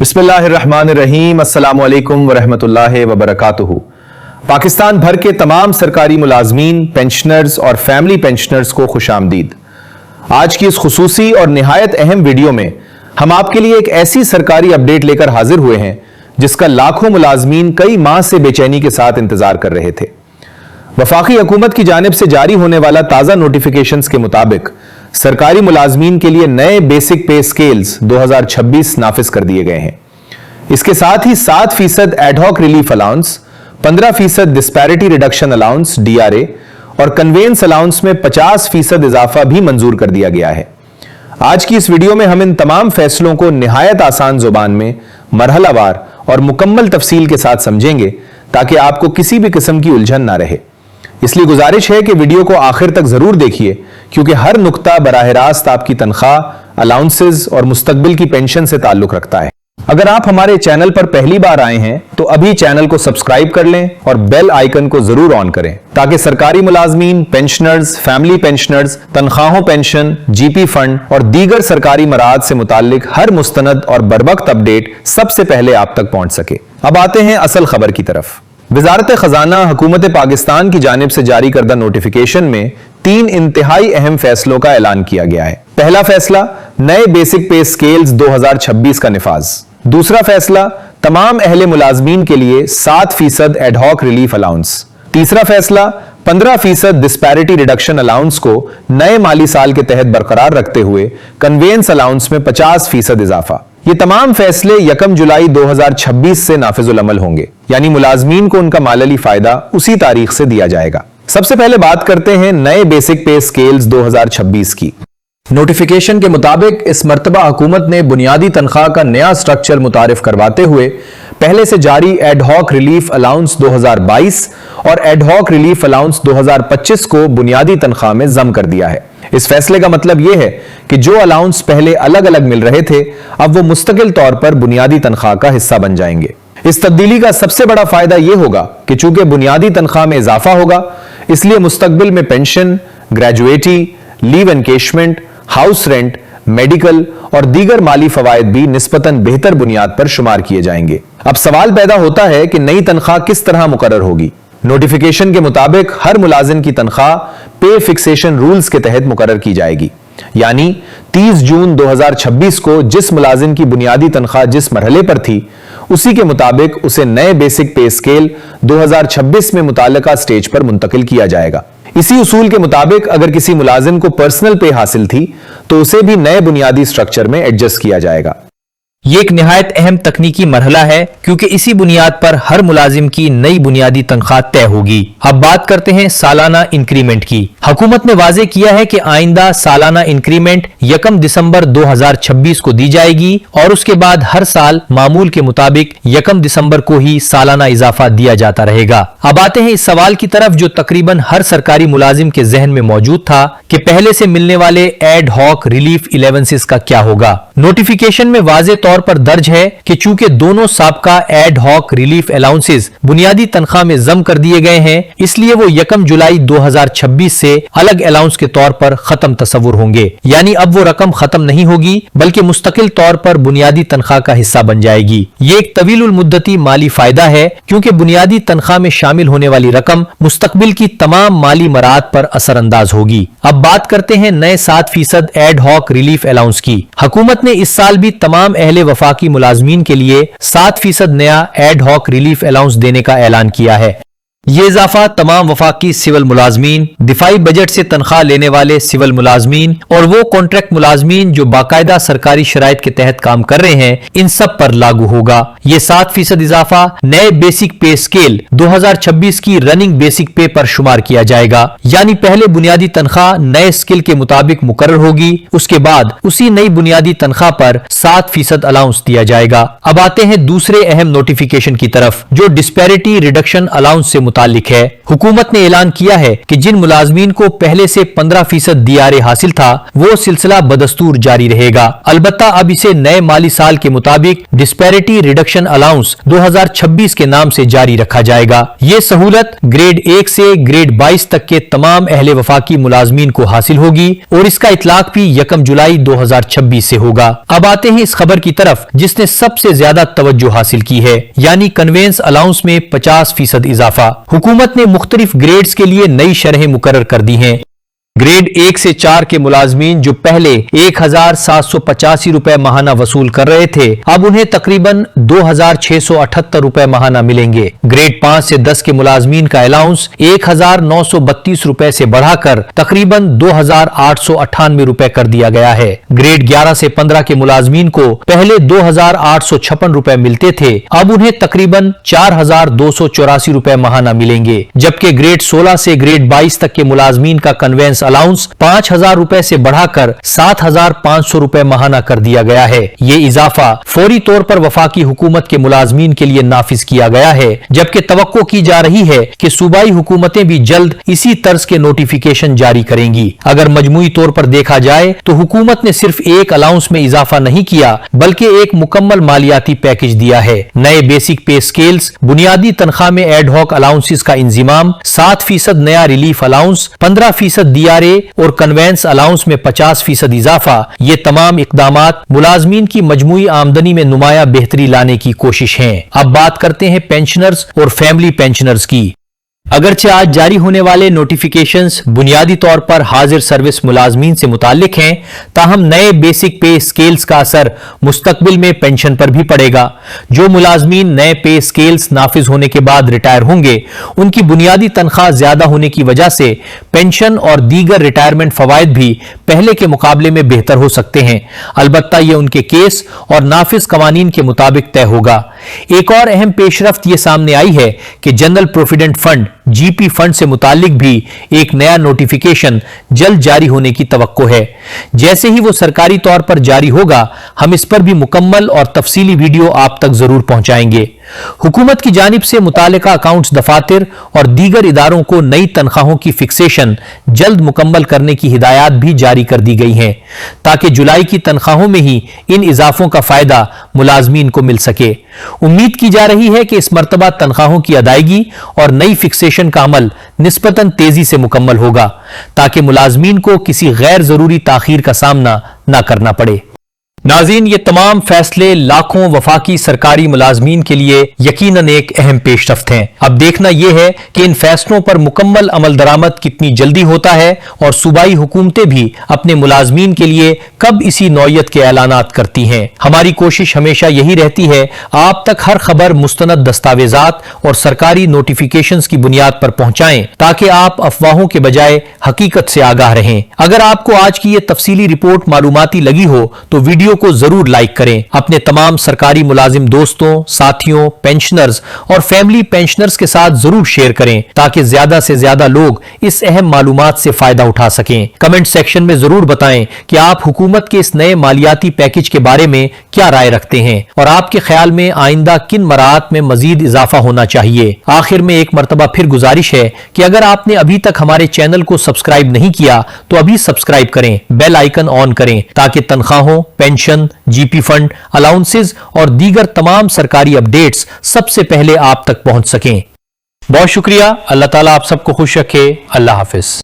बिस्मिल्लाहिर्रहमानिर्रहीम। अस्सलामु अलैकुम वरहमतुल्लाहि वबरकातुहू। पाकिस्तान भर के तमाम सरकारी मुलाजमीन, पेंशनर्स और फैमिली पेंशनर्स को खुशामदीद। आज की इस खुसूसी और निहायत अहम वीडियो में हम आपके लिए एक ऐसी सरकारी अपडेट लेकर हाजिर हुए हैं जिसका लाखों मुलाजमीन कई माह से बेचैनी के साथ इंतजार कर रहे थे। वफाकी हुकूमत की जानिब से जारी होने वाला ताज़ा नोटिफिकेशंस के मुताबिक सरकारी मुलाजमीन के लिए नए बेसिक पे स्केल्स 2026 नाफिज कर दिए गए हैं। इसके साथ ही 7% ad hoc relief allowance, 15% disparity reduction allowance DRA और कन्वेंस अलाउंस में 50% इजाफा भी मंजूर कर दिया गया है। आज की इस वीडियो में हम इन तमाम फैसलों को निहायत आसान जुबान में मरहलावार और मुकम्मल तफसील के साथ समझेंगे ताकि आपको किसी भी किस्म की उलझन ना रहे। इसलिए गुजारिश है कि वीडियो को आखिर तक जरूर देखिए, क्योंकि हर नुक्ता बराह रास्त आपकी तनख्वाह, अलाउंसेस और मुस्तकबिल की पेंशन से ताल्लुक रखता है। अगर आप हमारे चैनल पर पहली बार आए हैं तो अभी चैनल को सब्सक्राइब कर लें और बेल आइकन को जरूर ऑन करें ताकि सरकारी मुलाजमीन, पेंशनर्स, फैमिली पेंशनर्स, तनख्वाहों पेंशन, GP फंड और दीगर सरकारी मराद से मुताल्लिक हर मुस्तनद और बरवक्त अपडेट सबसे पहले आप तक पहुंच सके। अब आते हैं असल खबर की तरफ। वजारत खजाना हुकूमत पाकिस्तान की जानिब से जारी करदा नोटिफिकेशन में 3 इंतहाई अहम फैसलों का ऐलान किया गया है। पहला फैसला, नए बेसिक पे स्केल्स 2026 का निफाज। दूसरा फैसला, तमाम अहले मुलाजमीन के लिए 7% एडहॉक रिलीफ अलाउंस। तीसरा फैसला, 15% डिस्पैरिटी रिडक्शन अलाउंस को नए माली साल के तहत बरकरार रखते हुए कन्वेंस अलाउंस में 50% इजाफा। ये तमाम फैसले 1 जुलाई 2026 से नाफिजुल अमल होंगे, यानी मुलाजमीन को उनका माली फायदा उसी तारीख से दिया जाएगा। सबसे पहले बात करते हैं नए बेसिक पे स्केल्स 2026 की। नोटिफिकेशन के मुताबिक इस मर्तबा हुकूमत ने बुनियादी तनख्वाह का नया स्ट्रक्चर मुतारिफ करवाते हुए पहले से जारी एडहॉक रिलीफ अलाउंस 2022 और एडहॉक रिलीफ अलाउंस 2025 को बुनियादी तनख्वाह में जम कर दिया है। इस फैसले का मतलब यह है कि जो अलाउंस पहले अलग अलग मिल रहे थे, अब वो मुस्तकिल तौर पर बुनियादी तनख्वाह का हिस्सा बन जाएंगे। इस तब्दीली का सबसे बड़ा फायदा यह होगा कि चूंकि बुनियादी तनख्वाह में इजाफा होगा, इसलिए मुस्तकबिल में pension, gratuity, leave encashment, house rent, medical और दीगर माली फवायद भी निस्बतन बेहतर बुनियाद पर शुमार किए जाएंगे। अब सवाल पैदा होता है कि नई तनख्वाह किस तरह मुकर्रर होगी। नोटिफिकेशन के मुताबिक हर मुलाजिम की तनख्वाह पे फिक्सेशन रूल्स के तहत मुकर्रर की जाएगी, यानी 30 जून 2026 को जिस मुलाजिम की बुनियादी तनख्वाह जिस मरहले पर थी, उसी के मुताबिक उसे नए बेसिक पे स्केल 2026 में मुताल्लिका स्टेज पर मुंतकिल किया जाएगा। इसी उसूल के मुताबिक अगर किसी मुलाजिम को पर्सनल पे हासिल थी तो उसे भी नए बुनियादी स्ट्रक्चर में एडजस्ट किया जाएगा। ये एक निहायत अहम तकनीकी मरहला है, क्योंकि इसी बुनियाद पर हर मुलाजिम की नई बुनियादी तनख्वाह तय होगी। अब बात करते हैं सालाना इंक्रीमेंट की। हुकूमत ने वाजे किया है कि आइंदा सालाना इंक्रीमेंट 1 दिसंबर 2026 को दी जाएगी और उसके बाद हर साल मामूल के मुताबिक 1 दिसंबर को ही सालाना इजाफा दिया जाता रहेगा। अब आते हैं इस सवाल की तरफ जो तकरीबन हर सरकारी मुलाजिम के जहन में मौजूद था कि पहले से मिलने वाले एड हॉक रिलीफ अलाउंसेस का क्या होगा। नोटिफिकेशन में वाजे तौर पर दर्ज है कि चूंकि दोनों साबका एड हॉक रिलीफ अलाउंसेस बुनियादी तनख्वाह में जम कर दिए गए हैं, इसलिए वो 1 जुलाई 2026 से अलग अलाउंस के तौर पर खत्म तस्वुर होंगे। यानी अब वो रकम खत्म नहीं होगी बल्कि मुस्तकिल तौर पर बुनियादी तनख्वाह का हिस्सा बन जाएगी। ये एक तवीलुल मुद्दती माली फायदा है, क्योंकि बुनियादी तनख्वाह में शामिल होने वाली रकम मुस्तकबिल की तमाम माली मराद पर असरअंदाज होगी। अब बात करते हैं नए 7% एड हॉक रिलीफ अलाउंस की। हुकूमत ने इस साल भी तमाम अहले वफाकी मुलाजमीन के लिए 7% नया एड हॉक रिलीफ अलाउंस देने का ऐलान किया है। ये इजाफा तमाम वफाकी सिविल मुलाजमीन, दिफाई बजट से तनख्वाह लेने वाले सिविल मुलाजमीन और वो कॉन्ट्रैक्ट मुलाजमीन जो बाकायदा सरकारी शराइत के तहत काम कर रहे हैं, इन सब पर लागू होगा। ये 7% इजाफा नए बेसिक पे स्केल 2026 की रनिंग बेसिक पे पर शुमार किया जाएगा, यानी पहले बुनियादी तनख्वाह नए स्किल के मुताबिक मुकर्रर होगी, उसके बाद उसी नई बुनियादी तनख्वाह पर 7% अलाउंस दिया जाएगा। अब आते हैं दूसरे अहम नोटिफिकेशन की तरफ जो डिस्पैरिटी रिडक्शन अलाउंस से मुताल्लिक है। हुकूमत ने ऐलान किया है कि जिन मुलाजमीन को पहले से 15% DRA हासिल था वो सिलसिला बदस्तूर जारी रहेगा। अलबत्ता अब इसे नए माली साल के मुताबिक डिस्पैरिटी रिडक्शन अलाउंस 2026 के नाम से जारी रखा जाएगा। ये सहूलत ग्रेड 1 से ग्रेड 22 तक के तमाम अहले वफाकी मुलाजमीन को हासिल होगी और इसका इतलाक भी 1 जुलाई 2026 से होगा। अब आते हैं इस खबर की तरफ जिसने सबसे ज्यादा तवज्जो हासिल की है, यानी कन्वेंस अलाउंस में 50% इजाफा। हुकूमत ने मुख्तलिफ ग्रेड्स के लिए नई शरहें मुकर्रर कर दी हैं। ग्रेड 1 से 4 के मुलाजमीन जो पहले 1,785 रुपए माहाना वसूल कर रहे थे अब उन्हें तकरीबन 2,678 रुपए माहाना मिलेंगे। ग्रेड 5 से 10 के मुलाजमीन का अलाउंस 1,932 रुपए से बढ़ाकर तकरीबन 2,898 रुपए कर दिया गया है। ग्रेड 11 से 15 के मुलाजमीन को पहले 2,856 रुपए मिलते थे अब उन्हें तकरीबन 4,284 रुपए माहाना मिलेंगे, जबकि ग्रेड 16 से ग्रेड 22 तक के मुलाजमीन का कन्वेंस अलाउंस 5,000 रुपए से बढ़ाकर 7,500 रुपए माहाना कर दिया गया है। ये इजाफा फौरी तौर पर वफाकी हुकूमत के मुलाजमीन के लिए नाफिज किया गया है, जबकि तवक्को की जा रही है कि सूबाई हुकूमतें भी जल्द इसी तर्ज के नोटिफिकेशन जारी करेंगी। अगर मजमूई तौर पर देखा जाए तो हुकूमत ने सिर्फ एक अलाउंस में इजाफा नहीं किया बल्कि एक मुकम्मल मालियाती पैकेज दिया है। नए बेसिक पे स्केल्स, बुनियादी तनख्वाह में एडहॉक अलाउंसेस का इंजिमाम, 7% नया रिलीफ अलाउंस, 15% DRA और कन्वेंस अलाउंस में 50% इजाफा, ये तमाम इकदामात मुलाजमीन की मजमूई आमदनी में नुमाया बेहतरी लाने की कोशिश हैं। अब बात करते हैं पेंशनर्स और फैमिली पेंशनर्स की। अगरचे आज जारी होने वाले नोटिफिकेशंस बुनियादी तौर पर हाजिर सर्विस मुलाजमीन से मुताल्लिक हैं, ताहम नए बेसिक पे स्केल्स का असर मुस्तकबिल में पेंशन पर भी पड़ेगा। जो मुलाजमीन नए पे स्केल्स नाफिज होने के बाद रिटायर होंगे उनकी बुनियादी तनख्वाह ज्यादा होने की वजह से पेंशन और दीगर रिटायरमेंट फवायद भी पहले के मुकाबले में बेहतर हो सकते हैं। अलबत्ता यह उनके केस और नाफिज कवानीन के मुताबिक तय होगा। एक और अहम पेशरफ्त यह सामने आई है कि general provident fund GP fund से मुतालिक भी एक नया नोटिफिकेशन जल्द जारी होने की तवक्को है। जैसे ही वो सरकारी तौर पर जारी होगा हम इस पर भी मुकम्मल और तफसीली वीडियो आप तक जरूर पहुंचाएंगे। हुकूमत की जानिब से मुतालिका अकाउंट्स दफातर और दीगर इदारों को नई तनख्वाहों की फिक्सेशन जल्द मुकम्मल करने की हिदायत भी जारी कर दी गई हैं ताकि जुलाई की तनख्वाहों में ही इन इजाफों का फायदा मुलाजमीन को मिल सके। उम्मीद की जा रही है कि इस मर्तबा तनख्वाहों की अदायगी और नई फिक्सेशन का अमल निस्बतन तेजी से मुकम्मल होगा ताकि मुलाजमीन को किसी गैर जरूरी ताखीर का सामना न करना पड़े। नाज़रीन, ये तमाम फैसले लाखों वफाकी सरकारी मुलाजमीन के लिए यकीनन एक अहम पेशरफ्त हैं। अब देखना यह है कि इन फैसलों पर मुकम्मल अमल दरामद कितनी जल्दी होता है और सूबाई हुकूमतें भी अपने मुलाजमीन के लिए कब इसी नौयत के ऐलानात करती हैं। हमारी कोशिश हमेशा यही रहती है आप तक हर खबर मुस्तनद दस्तावेजात और सरकारी नोटिफिकेशंस की बुनियाद पर पहुंचाएं ताकि आप अफवाहों के बजाय हकीकत से आगाह रहें। अगर आपको आज की ये तफसीली रिपोर्ट मालूमाती लगी हो तो वीडियो को जरूर लाइक करें। अपने तमाम सरकारी मुलाजिम दोस्तों, साथियों, पेंशनर्स और फैमिली पेंशनर्स के साथ जरूर शेयर करें ताकि ज्यादा से ज्यादा लोग इस अहम मालूमात से फायदा उठा सकें। कमेंट सेक्शन में जरूर बताएं कि आप हुकूमत के इस नए मालियाती पैकेज के बारे में क्या राय रखते हैं और आपके ख्याल में आइंदा किन मराहत में मजीद इजाफा होना चाहिए। आखिर में एक मरतबा फिर गुजारिश है कि अगर आपने अभी तक हमारे चैनल को सब्सक्राइब नहीं किया तो अभी सब्सक्राइब करें, बेल आइकन ऑन करें ताकि तनख्वाहों, पेंशन, GP फंड, अलाउंसेस और दीगर तमाम सरकारी अपडेट्स सबसे पहले आप तक पहुंच सकें। बहुत शुक्रिया। अल्लाह ताला आप सबको खुश रखे। अल्लाह हाफिज।